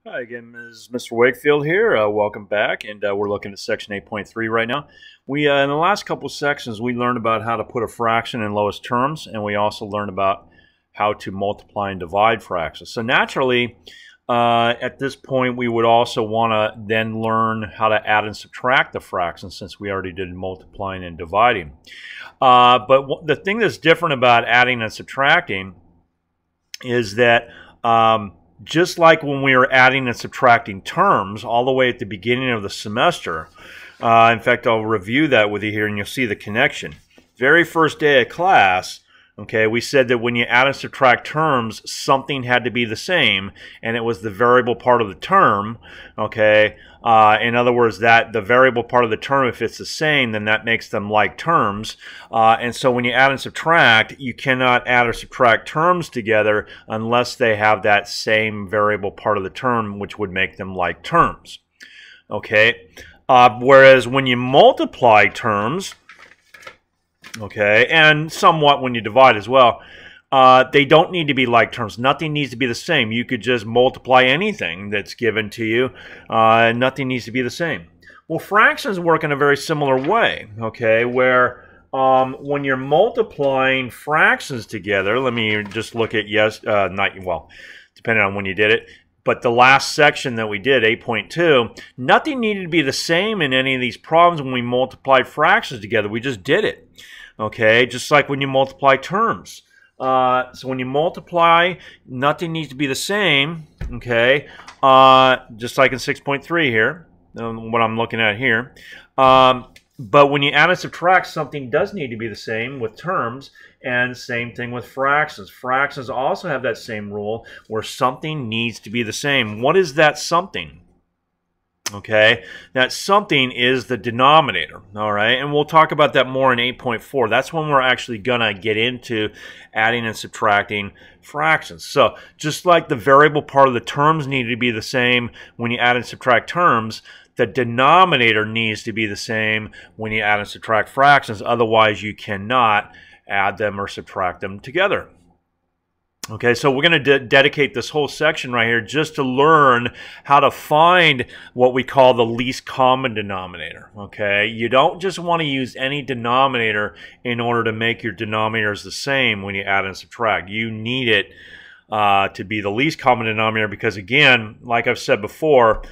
Hi again, Mr. Wakefield here. Welcome back, and we're looking at section 8.3 right now. We in the last couple of sections we learned about how to put a fraction in lowest terms, and we also learned about how to multiply and divide fractions. So naturally, at this point, we would also want to then learn how to add and subtract the fractions, since we already did multiplying and dividing. But the thing that's different about adding and subtracting is that just like when we were adding and subtracting terms all the way at the beginning of the semester, in fact, I'll review that with you here and you'll see the connection. Very first day of class, okay, we said that when you add and subtract terms, something had to be the same, and it was the variable part of the term, okay? In other words, that the variable part of the term, if it's the same, then that makes them like terms. And so when you add and subtract, you cannot add or subtract terms together unless they have that same variable part of the term, which would make them like terms, okay? Whereas when you multiply terms, okay, and somewhat when you divide as well, they don't need to be like terms. Nothing needs to be the same. You could just multiply anything that's given to you, and nothing needs to be the same. Well, fractions work in a very similar way, okay, where when you're multiplying fractions together, let me just look at, depending on when you did it, but the last section that we did, 8.2, nothing needed to be the same in any of these problems when we multiplied fractions together. We just did it, okay, just like when you multiply terms. So when you multiply, nothing needs to be the same, okay, just like in 6.3 here, what I'm looking at here. But when you add and subtract, something does need to be the same with terms, and same thing with fractions. Fractions also have that same rule where something needs to be the same. What is that something? Okay, that something is the denominator, all right? And we'll talk about that more in 8.4. That's when we're actually going to get into adding and subtracting fractions. So just like the variable part of the terms need to be the same when you add and subtract terms, the denominator needs to be the same when you add and subtract fractions. Otherwise, you cannot add them or subtract them together. Okay, so we're going to dedicate this whole section right here just to learn how to find what we call the least common denominator. Okay, you don't just want to use any denominator in order to make your denominators the same when you add and subtract. You need it to be the least common denominator because, again, like I've said before,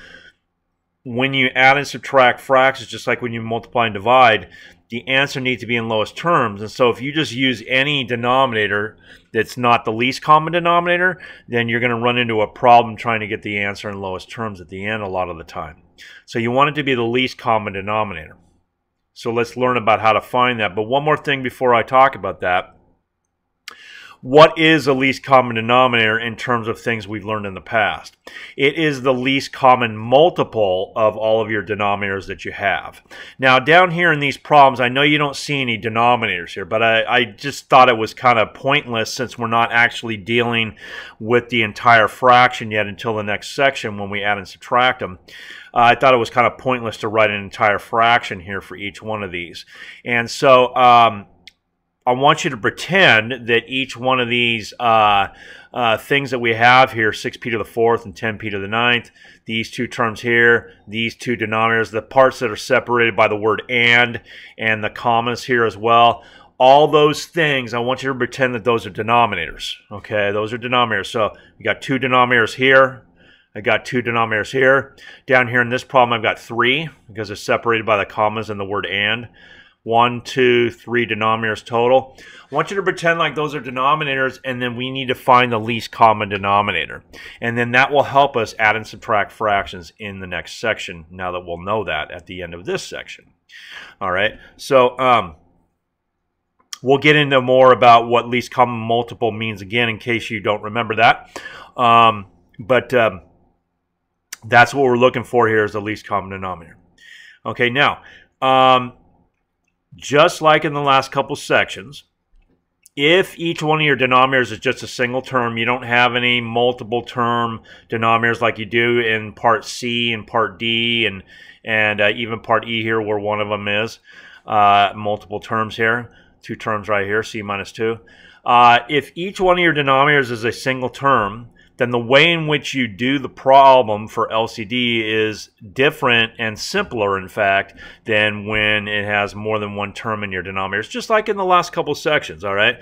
when you add and subtract fractions, just like when you multiply and divide, the answer needs to be in lowest terms. And so if you just use any denominator that's not the least common denominator, then you're going to run into a problem trying to get the answer in lowest terms at the end a lot of the time. So you want it to be the least common denominator. So let's learn about how to find that. But one more thing before I talk about that. What is the least common denominator in terms of things we've learned in the past? It is the least common multiple of all of your denominators that you have. Now, down here in these problems, I know you don't see any denominators here, but I just thought it was kind of pointless since we're not actually dealing with the entire fraction yet until the next section when we add and subtract them. I thought it was kind of pointless to write an entire fraction here for each one of these. And so I want you to pretend that each one of these things that we have here, 6p to the 4th and 10p to the 9th, these two terms here, these two denominators, the parts that are separated by the word and the commas here as well, all those things, I want you to pretend that those are denominators, okay? Those are denominators. So we got two denominators here. I got two denominators here. Down here in this problem, I've got three because they're separated by the commas and the word and. 1, 2, 3 denominators total. I want you to pretend like those are denominators, and then we need to find the least common denominator. And then that will help us add and subtract fractions in the next section, now that we'll know that at the end of this section. All right, so we'll get into more about what least common multiple means again in case you don't remember that. That's what we're looking for here is the least common denominator. Okay, now, just like in the last couple sections, if each one of your denominators is just a single term, you don't have any multiple term denominators like you do in part C and part D and even part E here where one of them is, multiple terms here, two terms right here, C minus 2. If each one of your denominators is a single term, then the way in which you do the problem for LCD is different and simpler, in fact, than when it has more than one term in your denominators, just like in the last couple of sections, all right?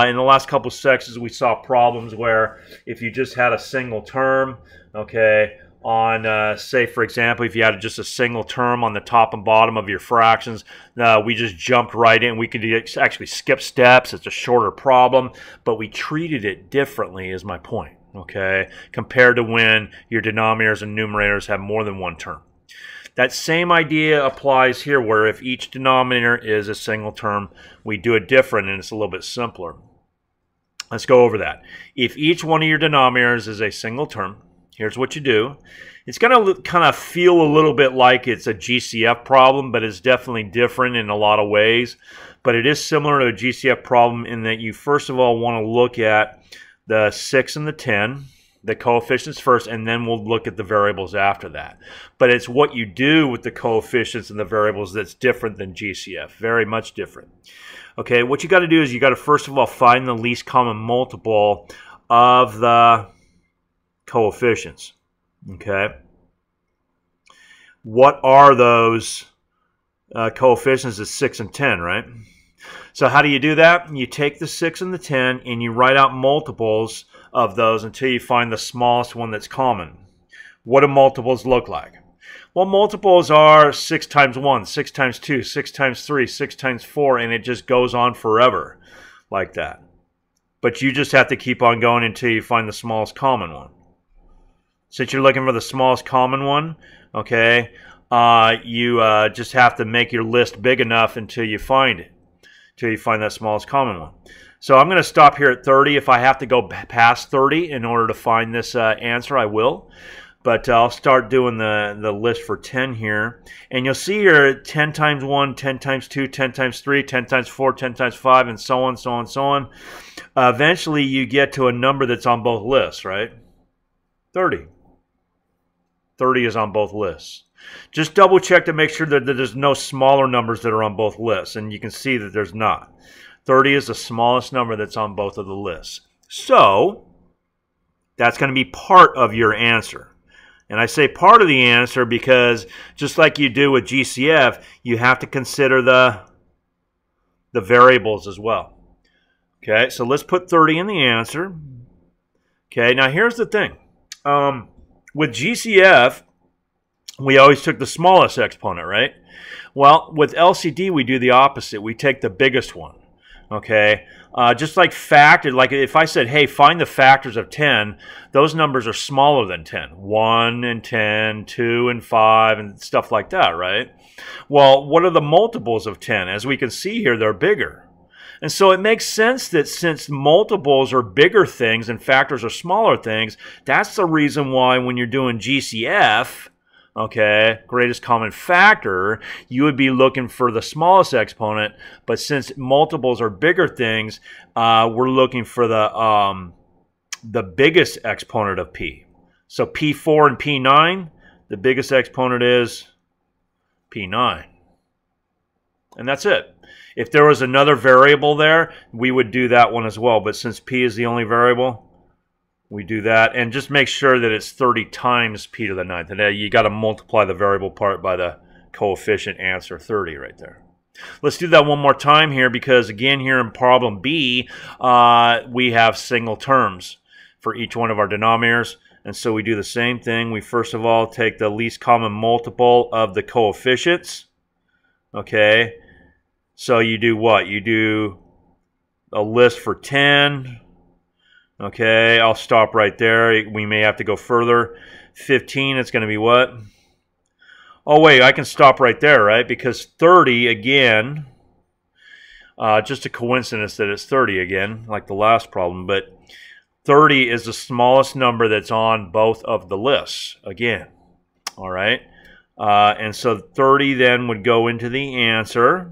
In the last couple of sections, we saw problems where if you just had a single term, okay, on, say, for example, if you had just a single term on the top and bottom of your fractions, we just jumped right in. We could actually skip steps. It's a shorter problem, but we treated it differently is my point, okay, compared to when your denominators and numerators have more than one term. That same idea applies here, where if each denominator is a single term, we do it different, and it's a little bit simpler. Let's go over that. If each one of your denominators is a single term, here's what you do. It's going to kind of feel a little bit like it's a GCF problem, but it's definitely different in a lot of ways. But it is similar to a GCF problem in that you first of all want to look at the 6 and the 10, the coefficients first, and then we'll look at the variables after that. But it's what you do with the coefficients and the variables that's different than GCF, very much different. Okay, what you got to do is you got to first of all find the least common multiple of the coefficients. Okay, what are those coefficients? Is 6 and 10, right? So how do you do that? You take the 6 and the 10 and you write out multiples of those until you find the smallest one that's common. What do multiples look like? Well, multiples are 6 times 1, 6 times 2, 6 times 3, 6 times 4, and it just goes on forever like that. But you just have to keep on going until you find the smallest common one. Since you're looking for the smallest common one, okay, you just have to make your list big enough until you find it, until you find that smallest common one. So I'm going to stop here at 30. If I have to go past 30 in order to find this answer, I will. But I'll start doing the list for 10 here. And you'll see here 10 times 1, 10 times 2, 10 times 3, 10 times 4, 10 times 5, and so on, so on, so on. Eventually, you get to a number that's on both lists, right? 30. 30 is on both lists. Just double check to make sure that there's no smaller numbers that are on both lists. And you can see that there's not. 30 is the smallest number that's on both of the lists. So that's going to be part of your answer. And I say part of the answer because just like you do with GCF, you have to consider the variables as well. Okay, so let's put 30 in the answer. Okay, now here's the thing. With GCF, we always took the smallest exponent, right? Well, with LCD, we do the opposite. We take the biggest one. Okay, just like factor, like if I said, hey, find the factors of 10, those numbers are smaller than 10. 1 and 10, 2 and 5, and stuff like that, right? Well, what are the multiples of 10? As we can see here, they're bigger. And so it makes sense that since multiples are bigger things and factors are smaller things, that's the reason why when you're doing GCF, okay, greatest common factor, you would be looking for the smallest exponent. But since multiples are bigger things, we're looking for the biggest exponent of P. So P4 and P9, the biggest exponent is P9. And that's it. If there was another variable there, we would do that one as well. But since P is the only variable, we do that. And just make sure that it's 30 times P to the 9th. And you got to multiply the variable part by the coefficient answer, 30 right there. Let's do that one more time here because, again, here in problem B, we have single terms for each one of our denominators. And so we do the same thing. We first of all take the least common multiple of the coefficients. Okay. So you do what? You do a list for 10. Okay, I'll stop right there. We may have to go further. 15, it's going to be what? Oh, wait, I can stop right there, right? Because 30, again, just a coincidence that it's 30 again, like the last problem. But 30 is the smallest number that's on both of the lists, again. All right? And so 30 then would go into the answer.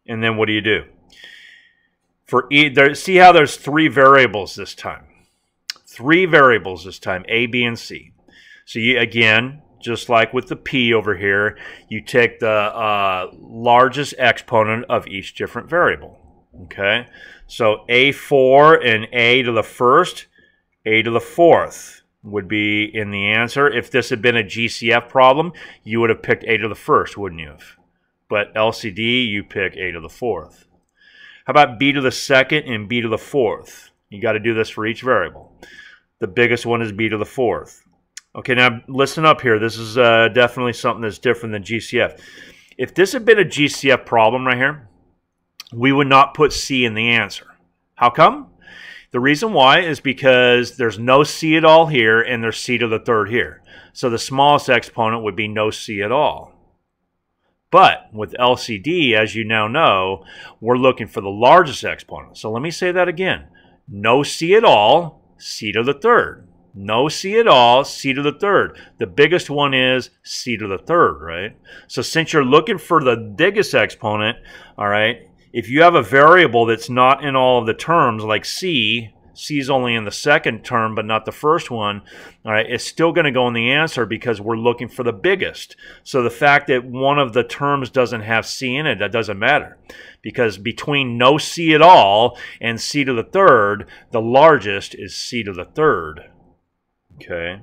And then what do you do? For see how there's 3 variables this time. 3 variables this time, A, B, and C. So you, again, just like with the P over here, you take the largest exponent of each different variable. Okay? So A4 and A to the first, a to the fourth would be in the answer. If this had been a GCF problem, you would have picked a to the first, wouldn't you have? But LCD, you pick a to the fourth. How about b to the second and b to the fourth? You got to do this for each variable. The biggest one is b to the fourth. Okay, now listen up here. This is definitely something that's different than GCF. If this had been a GCF problem right here, we would not put C in the answer. How come? The reason why is because there's no C at all here and there's C to the third here. So the smallest exponent would be no C at all. But with LCD, as you now know, we're looking for the largest exponent. So let me say that again. No C at all, C to the third. No C at all, C to the third. The biggest one is C to the third, right? So since you're looking for the biggest exponent, all right, if you have a variable that's not in all of the terms, like C is only in the second term but not the first one, all right, it's still going to go in the answer because we're looking for the biggest. So the fact that one of the terms doesn't have C in it, that doesn't matter. Because between no C at all and C to the third, the largest is C to the third. Okay,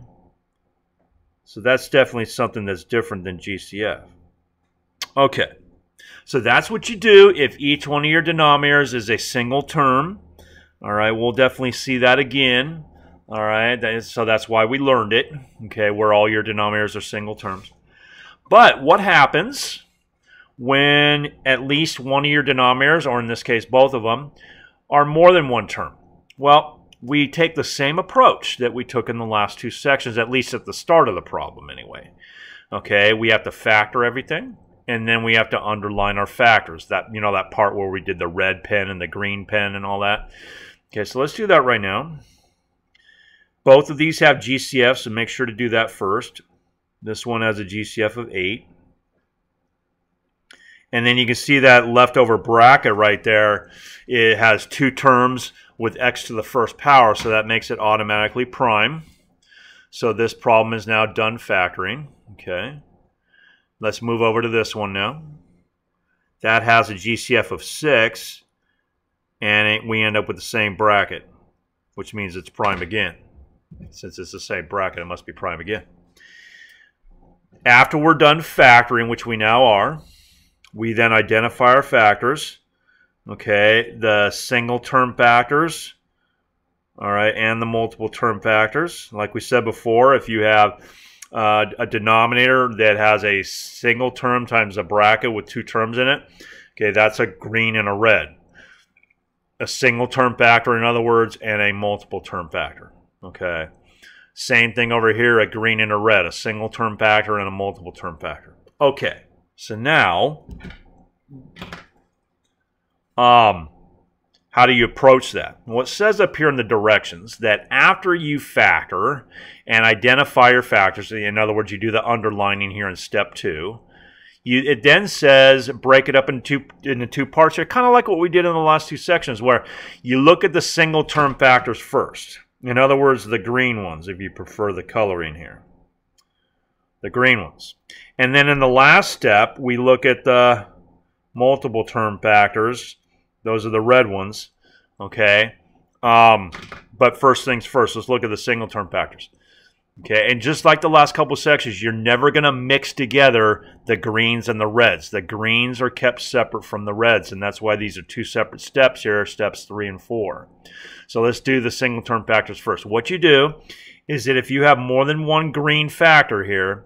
so that's definitely something that's different than GCF. Okay, so that's what you do if each one of your denominators is a single term. All right, we'll definitely see that again. All right, so that's why we learned it, okay, where all your denominators are single terms. But what happens when at least one of your denominators, or in this case both of them, are more than one term? Well, we take the same approach that we took in the last two sections, at least at the start of the problem anyway. Okay, we have to factor everything, and then we have to underline our factors. That, you know, that part where we did the red pen and the green pen and all that. Okay, so let's do that right now. Both of these have GCF, so make sure to do that first. This one has a GCF of 8. And then you can see that leftover bracket right there. It has two terms with x to the first power, so that makes it automatically prime. So this problem is now done factoring. Okay, let's move over to this one now. That has a GCF of 6, and we end up with the same bracket, which means it's prime again. Since it's the same bracket, it must be prime again. After we're done factoring, which we now are, we then identify our factors. Okay, the single term factors, all right, and the multiple term factors. Like we said before, if you have a denominator that has a single term times a bracket with two terms in it, okay, that's a green and a red. A single term factor, in other words, and a multiple term factor. Okay, same thing over here, a green and a red, a single term factor and a multiple term factor. Okay, so now how do you approach that? Well, it says up here in the directions that after you factor and identify your factors, in other words, you do the underlining here in step 2, it then says break it up into two parts here, kind of like what we did in the last two sections, where you look at the single term factors first. In other words, the green ones, if you prefer the coloring here. The green ones. And then in the last step, we look at the multiple term factors. Those are the red ones, okay? But first things first, let's look at the single term factors. Okay, and just like the last couple of sections, you're never going to mix together the greens and the reds. The greens are kept separate from the reds, and that's why these are two separate steps here, steps 3 and 4. So let's do the single term factors first. What you do is that if you have more than one green factor here,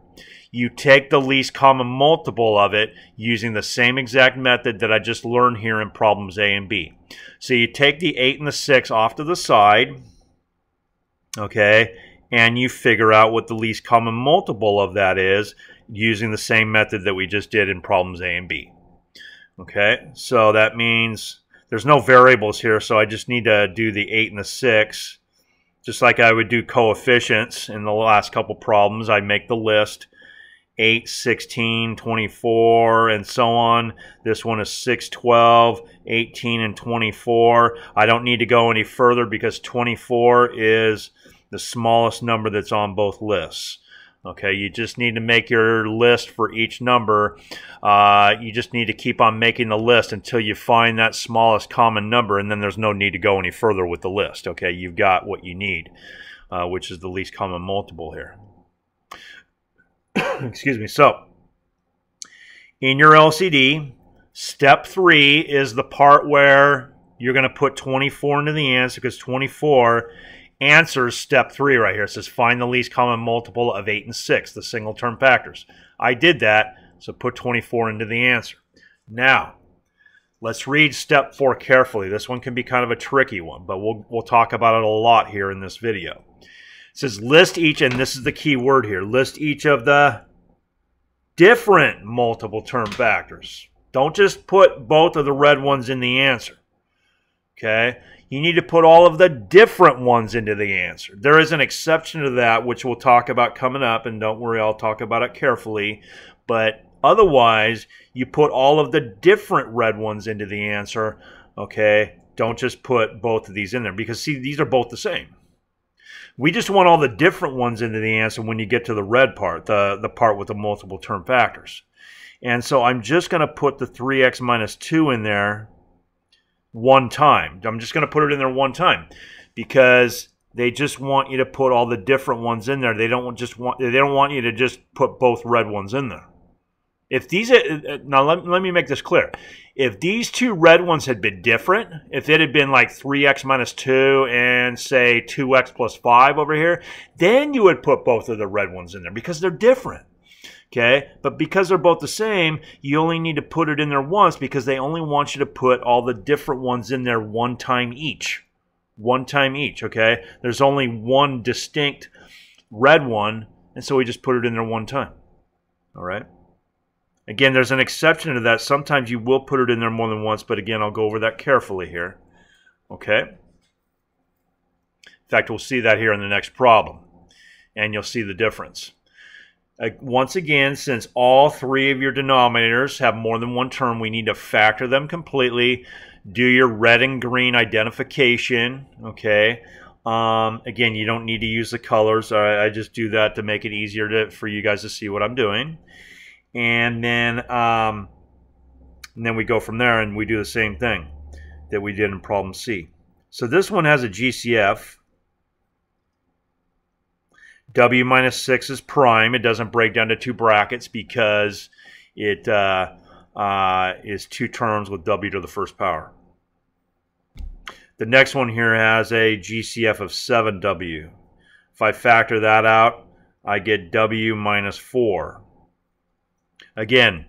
you take the least common multiple of it using the same exact method that I just learned here in problems A and B. So you take the 8 and the 6 off to the side, okay, and you figure out what the least common multiple of that is using the same method that we just did in problems A and B. Okay, so that means there's no variables here, so I just need to do the 8 and the 6. Just like I would do coefficients in the last couple problems, I make the list. 8, 16, 24, and so on. This one is 6, 12, 18, and 24. I don't need to go any further because 24 is the smallest number that's on both lists. Okay, you just need to make your list for each number. You just need to keep on making the list until you find that smallest common number, and then there's no need to go any further with the list. Okay, you've got what you need, which is the least common multiple here. Excuse me. So, in your LCD, step 3 is the part where you're going to put 24 into the answer, because 24 answers step 3 right here. It says find the least common multiple of 8 and 6, the single term factors. I did that, so put 24 into the answer. Now, let's read step 4 carefully. This one can be kind of a tricky one, but we'll talk about it a lot here in this video. It says list each, and this is the key word here, list each of the different multiple term factors. Don't just put both of the red ones in the answer. Okay? You need to put all of the different ones into the answer. There is an exception to that, which we'll talk about coming up, and don't worry, I'll talk about it carefully. But otherwise, you put all of the different red ones into the answer. Okay? Don't just put both of these in there, because see, these are both the same. We just want all the different ones into the answer when you get to the red part, the part with the multiple term factors. And so I'm just going to put the 3x minus 2 in there one time. I'm just going to put it in there one time because they just want you to put all the different ones in there. They don't want you to just put both red ones in there. If these now let me make this clear. If these two red ones had been different, if it had been like 3x minus 2 and say 2x plus 5 over here, then you would put both of the red ones in there because they're different. Okay, but because they're both the same, you only need to put it in there once because they only want you to put all the different ones in there one time each. One time each, okay? There's only one distinct red one, and so we just put it in there one time. All right? Again, there's an exception to that. Sometimes you will put it in there more than once, but again, I'll go over that carefully here. Okay? In fact, we'll see that here in the next problem, and you'll see the difference. Once again, since all 3 of your denominators have more than one term, we need to factor them completely. Do your red and green identification, okay? Again, you don't need to use the colors. I just do that to make it easier for you guys to see what I'm doing. And then we go from there and we do the same thing that we did in problem C. So this one has a GCF. W minus 6 is prime. It doesn't break down to 2 brackets because it is 2 terms with W to the first power. The next one here has a GCF of 7W. If I factor that out, I get W minus 4. Again,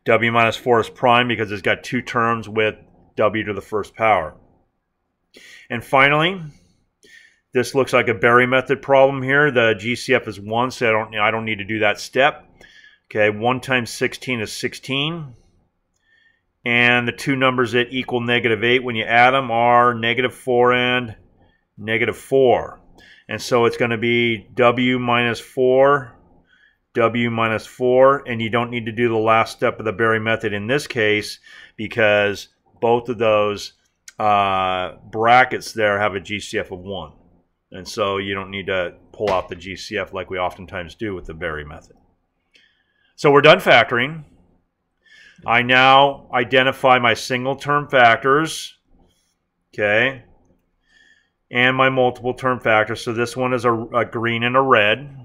W minus 4 is prime because it's got 2 terms with W to the first power. And finally, this looks like a Berry method problem here. The GCF is 1, so I don't need to do that step. Okay, 1 times 16 is 16. And the two numbers that equal -8 when you add them are -4 and -4. And so it's going to be W minus 4, W minus 4. And you don't need to do the last step of the Berry method in this case because both of those brackets there have a GCF of 1. And so you don't need to pull out the GCF like we oftentimes do with the Berry method. So we're done factoring. I now identify my single term factors, okay, and my multiple term factors. So this one is a green and a red.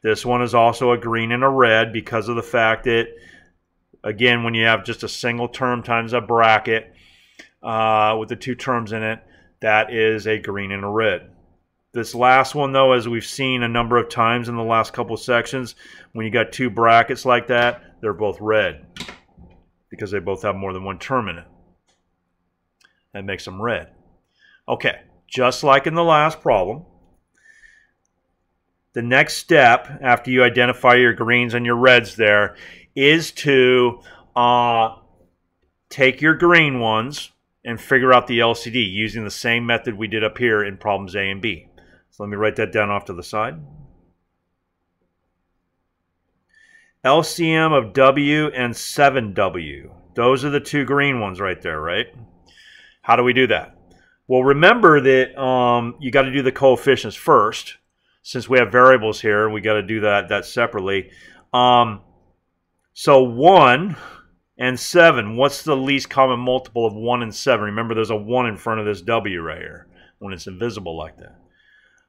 This one is also a green and a red because of the fact that, again, when you have just a single term times a bracket with the 2 terms in it, that is a green and a red. This last one, though, as we've seen a number of times in the last couple of sections, when you got 2 brackets like that, they're both red because they both have more than one term in it. That makes them red. Okay, just like in the last problem, the next step after you identify your greens and your reds there is to take your green ones and figure out the LCD using the same method we did up here in problems A and B. So let me write that down off to the side. LCM of W and 7W. Those are the 2 green ones right there, right? How do we do that? Well, remember that you got to do the coefficients first. since we have variables here, we got to do that separately. So 1 and 7, what's the least common multiple of 1 and 7? Remember, there's a 1 in front of this W right here when it's invisible like that.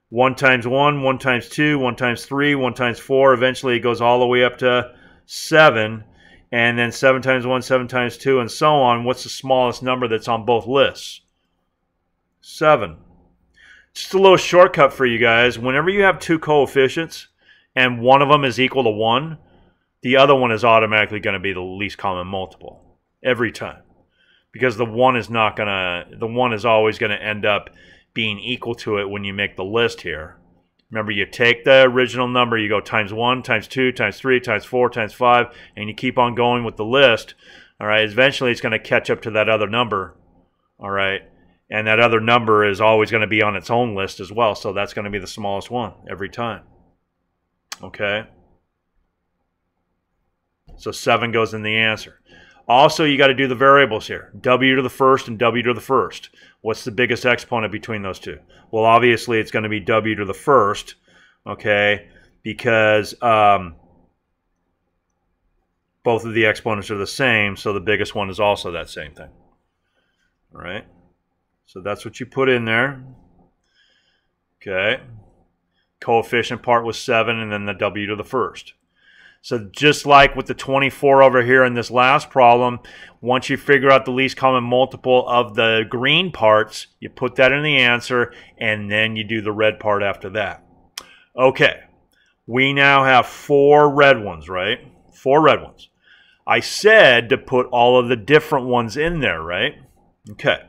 1 times 1, 1 times 2, 1 times 3, 1 times 4. Eventually, it goes all the way up to 7. And then 7 times 1, 7 times 2, and so on. What's the smallest number that's on both lists? 7. Just a little shortcut for you guys. Whenever you have two coefficients and one of them is equal to 1, the other one is automatically going to be the least common multiple every time, because the one is always going to end up being equal to it when you make the list here. Remember, you take the original number, you go times 1, times 2, times 3, times 4, times 5, and you keep on going with the list. All right, eventually it's going to catch up to that other number. All right, and that other number is always going to be on its own list as well, so that's going to be the smallest one every time. Okay? So 7 goes in the answer. Also, you got to do the variables here. W to the first and W to the first. What's the biggest exponent between those two? Well, obviously, it's going to be W to the first, okay, because both of the exponents are the same, so the biggest one is also that same thing. All right? So that's what you put in there. Okay. Coefficient part was 7, and then the W to the first. So just like with the 24 over here in this last problem, once you figure out the least common multiple of the green parts, you put that in the answer, and then you do the red part after that. Okay, we now have 4 red ones, right? 4 red ones. I said to put all of the different ones in there, right? Okay.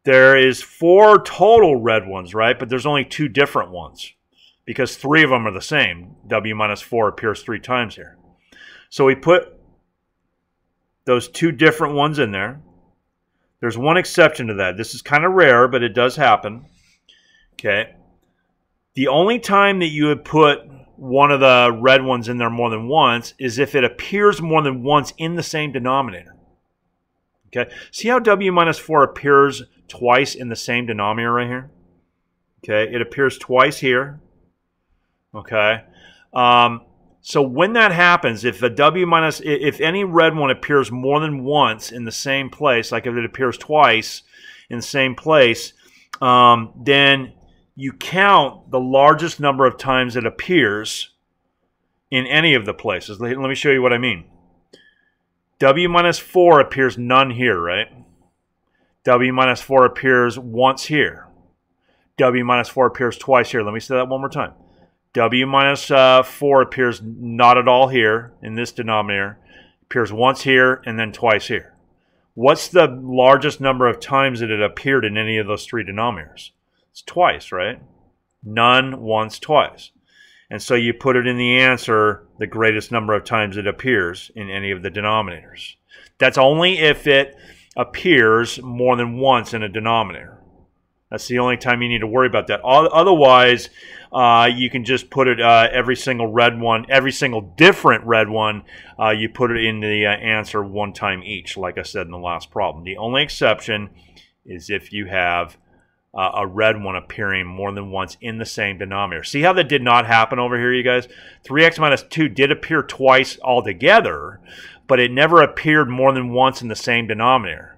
There is 4 total red ones, right? But there's only 2 different ones, because 3 of them are the same. W minus 4 appears 3 times here. So we put those 2 different ones in there. There's one exception to that. This is kind of rare, but it does happen. Okay. The only time that you would put one of the red ones in there more than once is if it appears more than once in the same denominator. Okay. See how W minus 4 appears twice in the same denominator right here? Okay. It appears twice here. Okay, so when that happens, if if any red one appears more than once in the same place, like if it appears twice in the same place, then you count the largest number of times it appears in any of the places. Let me show you what I mean. W minus 4 appears none here, right? W minus 4 appears once here. W minus 4 appears twice here. Let me say that one more time. W minus 4 appears not at all here in this denominator. Appears once here and then twice here. What's the largest number of times that it appeared in any of those 3 denominators? It's twice, right? None, once, twice. And so you put it in the answer the greatest number of times it appears in any of the denominators. That's only if it appears more than once in a denominator. That's the only time you need to worry about that. Otherwise, you can just put it every single red one, every single different red one, you put it in the answer one time each, like I said in the last problem. The only exception is if you have a red one appearing more than once in the same denominator. See how that did not happen over here, you guys? 3x minus 2 did appear twice altogether, but it never appeared more than once in the same denominator.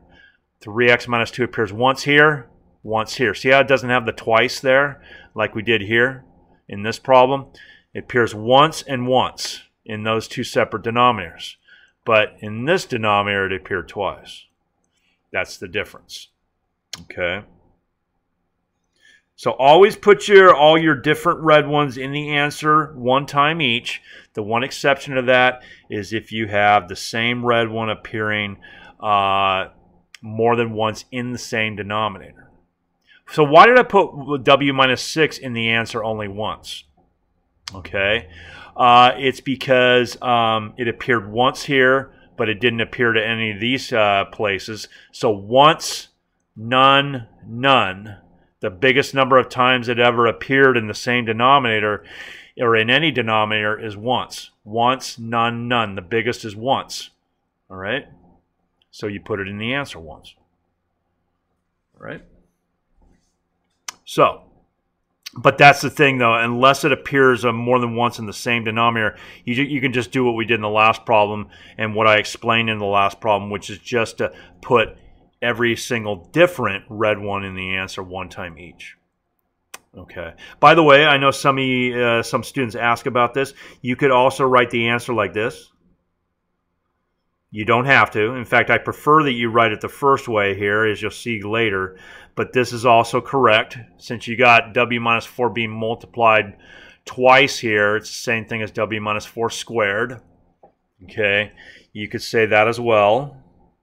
3x minus 2 appears once here, once here. See how it doesn't have the twice there like we did here in this problem? It appears once and once in those 2 separate denominators. But in this denominator, it appeared twice. That's the difference. Okay? So always put all your different red ones in the answer one time each. The one exception to that is if you have the same red one appearing more than once in the same denominator. So why did I put W minus 6 in the answer only once? Okay, it's because it appeared once here, but it didn't appear to any of these places. So once, none, none. The biggest number of times it ever appeared in the same denominator or in any denominator is once. Once, none, none. The biggest is once. All right? So you put it in the answer once. All right? So, But that's the thing, though. Unless it appears more than once in the same denominator, you can just do what we did in the last problem and what I explained in the last problem, which is just to put every single different red one in the answer one time each. Okay. By the way, I know some students ask about this. You could also write the answer like this. You don't have to. In fact, I prefer that you write it the first way here, as you'll see later. But this is also correct. Since you got w minus 4 being multiplied twice here, it's the same thing as w minus 4 squared. Okay, you could say that as well.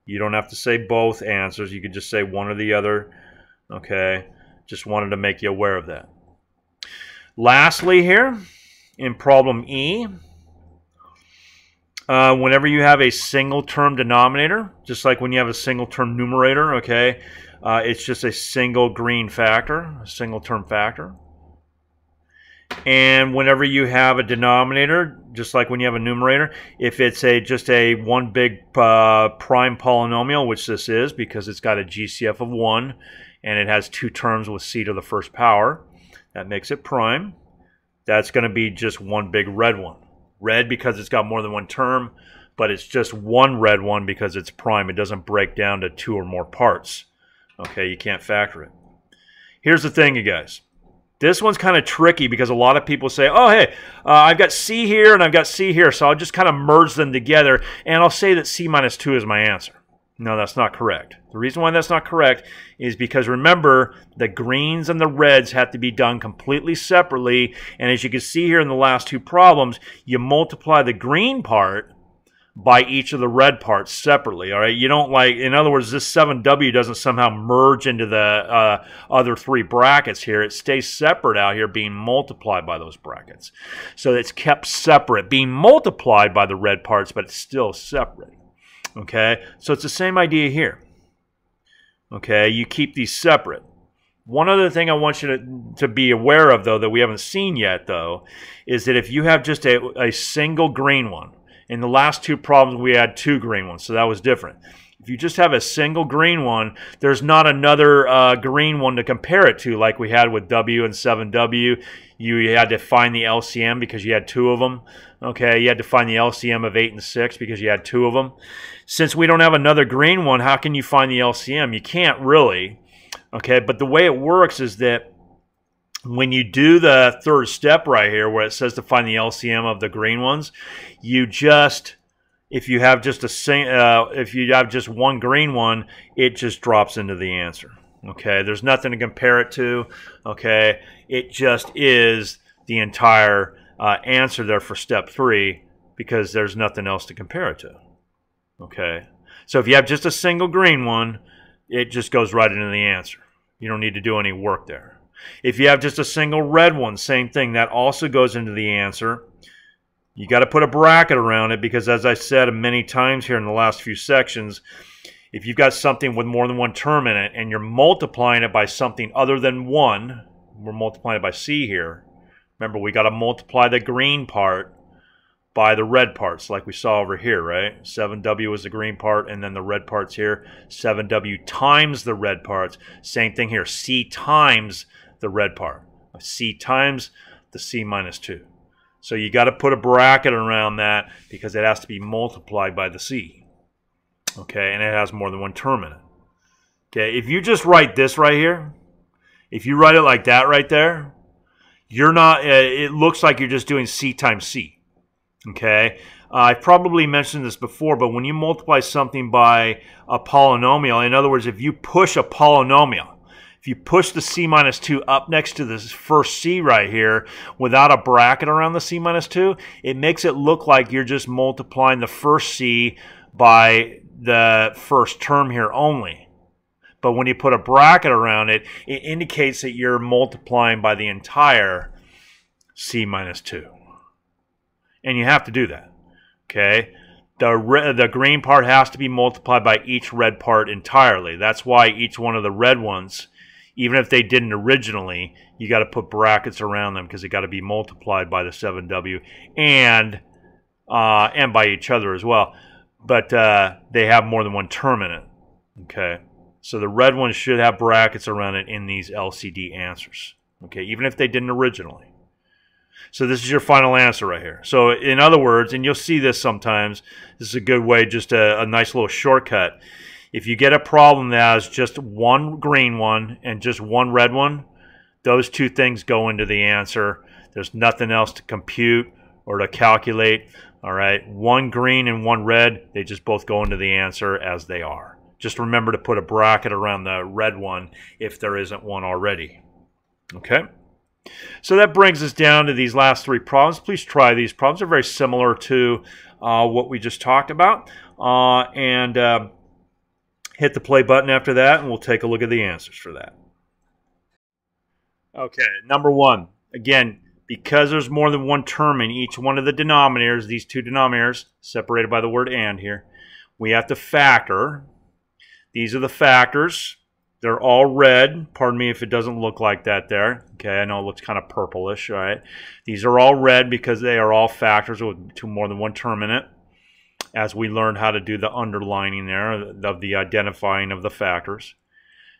You don't have to say both answers. You could just say one or the other. Okay, just wanted to make you aware of that. Lastly here, in problem E, whenever you have a single term denominator, just like when you have a single term numerator, okay, it's just a single green factor, a single term factor. And whenever you have a denominator, just like when you have a numerator, if it's just a one big prime polynomial, which this is because it's got a GCF of 1 and it has two terms with c to the first power, that makes it prime. That's going to be just one big red one. Red because it's got more than one term, but it's just one red one because it's prime. It doesn't break down to two or more parts. Okay, you can't factor it. Here's the thing, you guys. This one's kind of tricky because a lot of people say, oh, hey, I've got C here and I've got C here, so I'll just kind of merge them together and I'll say that C minus 2 is my answer. No, that's not correct. The reason why that's not correct is because, remember, the greens and the reds have to be done completely separately, and as you can see here in the last two problems, you multiply the green part by each of the red parts separately, all right? You don't in other words, this 7W doesn't somehow merge into the other three brackets here. It stays separate out here being multiplied by those brackets. So it's kept separate, being multiplied by the red parts, but it's still separate, okay? So it's the same idea here, okay? You keep these separate. One other thing I want you to be aware of, though, that we haven't seen yet, though, is that if you have just a single green one, in the last two problems, we had two green ones, so that was different. If you just have a single green one, there's not another green one to compare it to like we had with W and 7W. You had to find the LCM because you had two of them. Okay, you had to find the LCM of 8 and 6 because you had two of them. Since we don't have another green one, how can you find the LCM? You can't really. Okay, but the way it works is that when you do the third step right here where it says to find the LCM of the green ones, you just, if you have just one green one, it just drops into the answer. Okay, there's nothing to compare it to. Okay, it just is the entire answer there for step 3 because there's nothing else to compare it to. Okay, so if you have just a single green one, it just goes right into the answer. You don't need to do any work there. If you have just a single red one, same thing. That also goes into the answer. You got to put a bracket around it because, as I said many times here in the last few sections, if you've got something with more than one term in it and you're multiplying it by something other than 1, we're multiplying it by C here. Remember, we got to multiply the green part by the red parts like we saw over here, right? 7W is the green part, and then the red parts here. 7W times the red parts. Same thing here. C times the red part. C times the C minus 2. So you got to put a bracket around that because it has to be multiplied by the C. Okay, and it has more than one term in it. Okay, if you just write this right here, if you write it like that right there, you're not, it looks like you're just doing C times C. Okay, I've probably mentioned this before, but when you multiply something by a polynomial, in other words, if you push a polynomial, if you push the C minus 2 up next to this first C right here without a bracket around the C minus 2, it makes it look like you're just multiplying the first C by the first term here only. But when you put a bracket around it, it indicates that you're multiplying by the entire C minus 2. And you have to do that, okay? The green part has to be multiplied by each red part entirely. That's why each one of the red ones, even if they didn't originally, you got to put brackets around them because it got to be multiplied by the 7W and by each other as well. But they have more than one term in it, okay? So the red ones should have brackets around it in these LCD answers, Okay, even if they didn't originally. So this is your final answer right here. So in other words, and you'll see this sometimes, this is a good way, just a nice little shortcut. If you get a problem that has just one green one and just one red one, those two things go into the answer. There's nothing else to compute or to calculate. All right, one green and one red, they just both go into the answer as they are. Just remember to put a bracket around the red one if there isn't one already. Okay? So that brings us down to these last three problems. Please try these problems. They're very similar to what we just talked about. Hit the play button after that, and we'll take a look at the answers for that. Okay, number one. Again, because there's more than one term in each one of the denominators, these two denominators, separated by the word and here, we have to factor. These are the factors. They're all red. Pardon me if it doesn't look like that there. Okay, I know it looks kind of purplish, all right? These are all red because they are all factors with more than one term in it, as we learned how to do the underlining there of the identifying of the factors.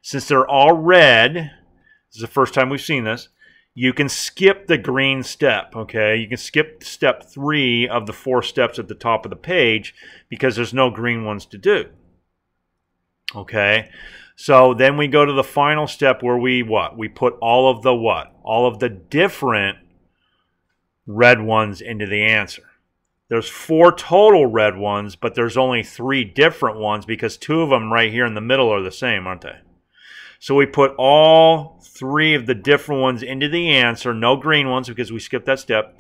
Since they're all red, this is the first time we've seen this, you can skip the green step, okay? You can skip step 3 of the 4 steps at the top of the page because there's no green ones to do, okay? So then we go to the final step where we what? We put all of the what? All of the different red ones into the answer. There's 4 total red ones, but there's only 3 different ones because 2 of them right here in the middle are the same, aren't they? So we put all 3 of the different ones into the answer. No green ones because we skipped that step.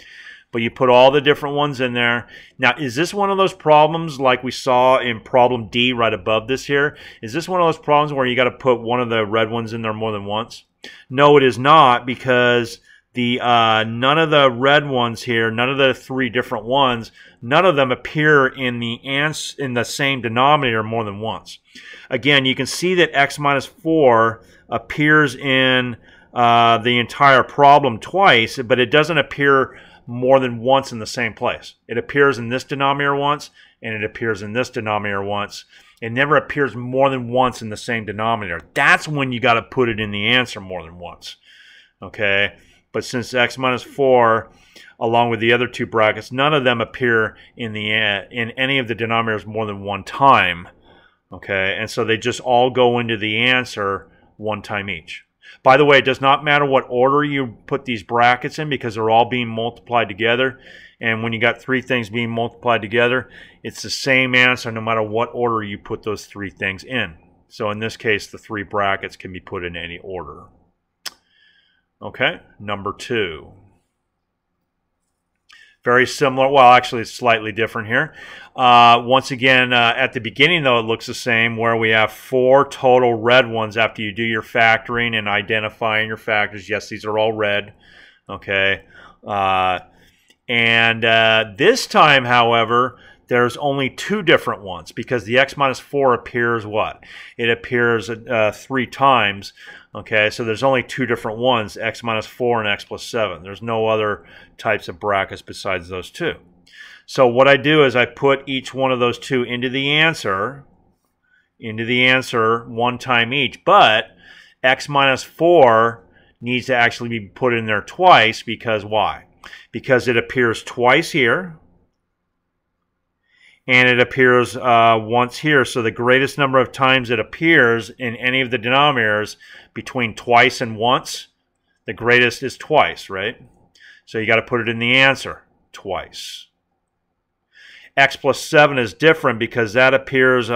But you put all the different ones in there. Now, is this one of those problems like we saw in problem D right above this here? Is this one of those problems where you got to put one of the red ones in there more than once? No, it is not, because the none of the red ones here, none of the 3 different ones, none of them appear in the same denominator more than once. Again, you can see that x minus 4 appears in the entire problem twice, but it doesn't appear more than once in the same place. It appears in this denominator once, and it appears in this denominator once. It never appears more than once in the same denominator. That's when you got to put it in the answer more than once. Okay? But since x minus 4, along with the other 2 brackets, none of them appear in any of the denominators more than one time. Okay? And so they just all go into the answer one time each. By the way, it does not matter what order you put these brackets in because they're all being multiplied together. And when you got 3 things being multiplied together, it's the same answer no matter what order you put those 3 things in. So in this case, the 3 brackets can be put in any order. Okay, number 2. Very similar. Well, actually, it's slightly different here. Once again, at the beginning, though, it looks the same, where we have 4 total red ones after you do your factoring and identifying your factors. Yes, these are all red. Okay. This time, however, there's only 2 different ones because the x minus 4 appears what? It appears 3 times. Okay, so there's only 2 different ones, x minus 4 and x plus 7. There's no other types of brackets besides those 2. So what I do is I put each one of those 2 into the answer one time each. But x minus 4 needs to actually be put in there twice because why? Because it appears twice here. And it appears once here. So the greatest number of times it appears in any of the denominators between twice and once, the greatest is twice, right? So you got to put it in the answer twice. X plus 7 is different because that appears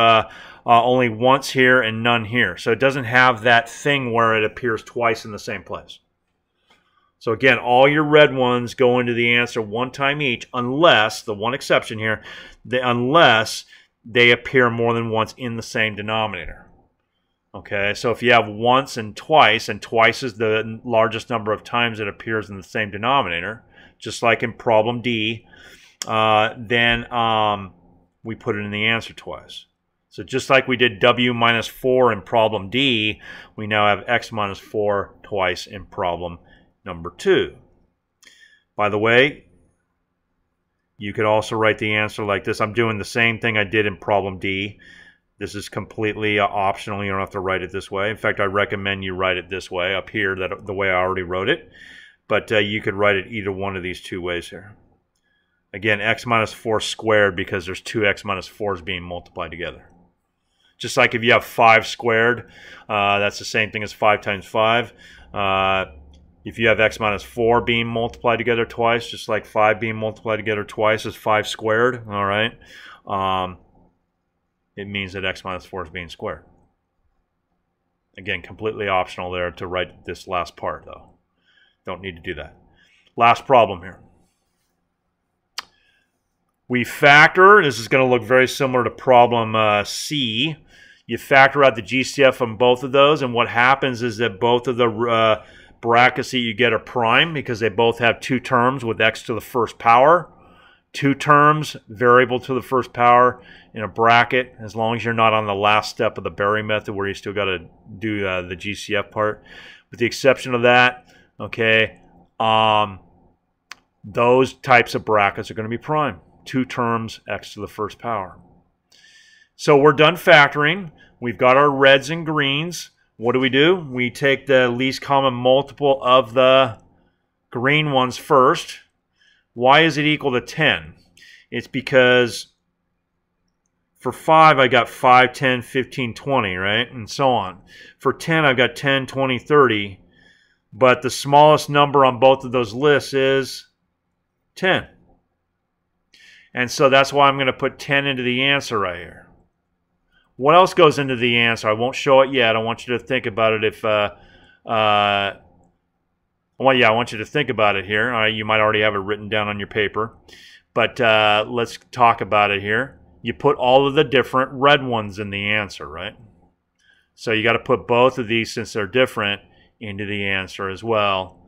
only once here and none here. So it doesn't have that thing where it appears twice in the same place. So again, all your red ones go into the answer one time each, unless, the one exception here, unless they appear more than once in the same denominator. Okay, so if you have once and twice is the largest number of times it appears in the same denominator, just like in problem D, then we put it in the answer twice. So just like we did W minus 4 in problem D, we now have X minus 4 twice in problem number 2. By the way, you could also write the answer like this. I'm doing the same thing I did in problem D. This is completely optional. You don't have to write it this way. In fact, I recommend you write it this way up here, that the way I already wrote it. But you could write it either one of these two ways here. Again, x minus 4 squared, because there's two x minus 4s being multiplied together. Just like if you have 5 squared, that's the same thing as 5 times 5. If you have x minus 4 being multiplied together twice, just like 5 being multiplied together twice is 5 squared, all right? It means that x minus 4 is being squared. Again, completely optional there to write this last part, though. Don't need to do that. Last problem here. We factor. This is going to look very similar to problem C. You factor out the GCF from both of those, and what happens is that both of the brackets that you get are prime because they both have two terms with x to the first power. Two terms, variable to the first power in a bracket, as long as you're not on the last step of the Berry method where you still got to do the GCF part. With the exception of that, okay, those types of brackets are going to be prime. Two terms, x to the first power. So we're done factoring. We've got our reds and greens. What do? We take the least common multiple of the green ones first. Why is it equal to 10? It's because for 5, I got 5, 10, 15, 20, right? And so on. For 10, I've got 10, 20, 30. But the smallest number on both of those lists is 10. And so that's why I'm going to put 10 into the answer right here. What else goes into the answer? I won't show it yet. I want you to think about it if... I want you to think about it here. You might already have it written down on your paper. But let's talk about it here. You put all of the different red ones in the answer, right? So you got to put both of these, since they're different, into the answer as well,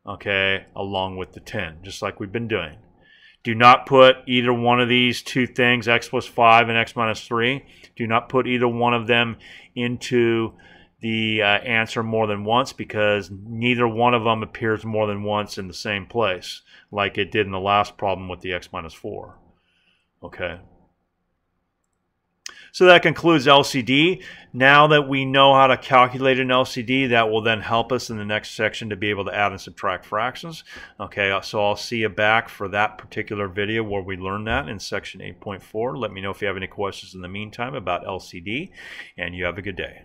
okay, along with the 10, just like we've been doing. Do not put either one of these two things, x plus 5 and x minus 3. Do not put either one of them into the answer more than once, because neither one of them appears more than once in the same place, like it did in the last problem with the x minus 4. Okay. So that concludes LCD. Now that we know how to calculate an LCD, that will then help us in the next section to be able to add and subtract fractions. Okay, so I'll see you back for that particular video where we learn that in section 8.4. Let me know if you have any questions in the meantime about LCD, and you have a good day.